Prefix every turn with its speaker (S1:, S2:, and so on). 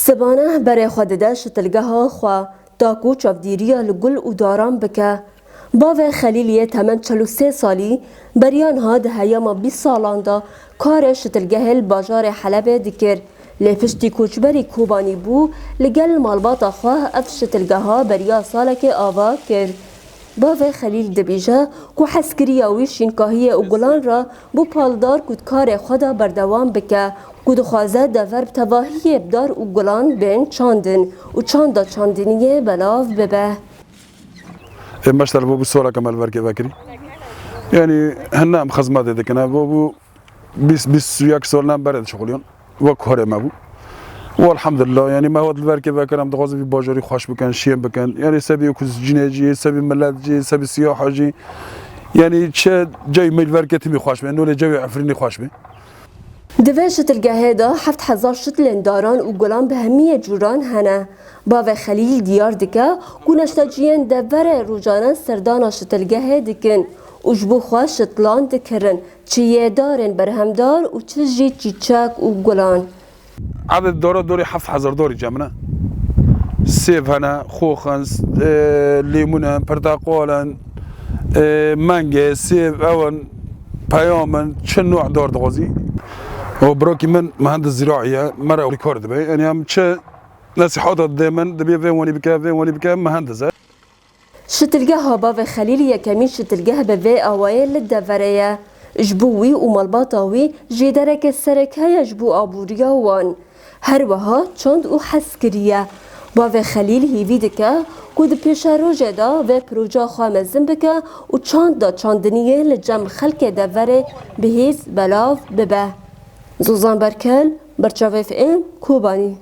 S1: سبانه برای خود ده شتلگه ها خواه تاکو چافدیریا لگل و داران بکه. باوه خلیلیه تمن 43 سالی بریان ها ده هیاما 20 سالان دا کار شتلگه الباجار حلب دکر. لپشتی کوچبری کوبانی بو لگل مالباتا خواه اف شتلگه ها بریا سالک آوا کرد. باوه خلیل دبیجه که حسکری ویشین کاهی اگلان را بو پالدار کد کار خدا بردوام بکه کد خوازه دور تواهی بدار اگلان بین چاندن و چاندا چاندنیه بلاو ببه.
S2: مشتر بابو سوالة كمال بركي باكري يعني هنا خدمات هذيك أنا بابو بس وياك سولنا برد شغليون وكهرة ما بو والحمد لله يعني ما هو البركي باكر أم تغازي في باجري خوش بكن شيم بكن يعني سبي وكز جناجي سبي ملات جي سبي سياحة جي يعني شيء جاي من البركي تمي خوش بي إنه جاي عفريني خوش بي
S1: دوه شتلگه هدا 7000 شتلن داران و گلان به همیه جوران هنه. باوه خلیل دیار دکه گونشتاجیان دوره روزانه سردانا شتلگه دکن. اجبو خواه شتلان دکرن چیه دارن برهمدار و چجی چیچک و گلان.
S2: عدد دوري 7000 دوري جمنا سيف هنا خوخن ليمون برتقالا مانجا سيف اون بيامن چه نوع دار دغازي وبروكي من مهندس زراعيه مرة ريكورد بي يعني هم چه نصيحات دائما دبي في وني بكا مهندس
S1: شتلگه ها باوه خلیل یکمی شتلگه به وی آوائل لدوره جبوی و مالباتاوی جیدرک سرکه جبو آبوریا وان هر وها چند و حسکریه باوه خلیل هیوی دکه کود پیش روژه دا و پروژه خامزن بکه و چند دا چاندنیه لجم خلک دوره بهیز بلاو ببه. زوزان برکل برچاوه فئن کوبانی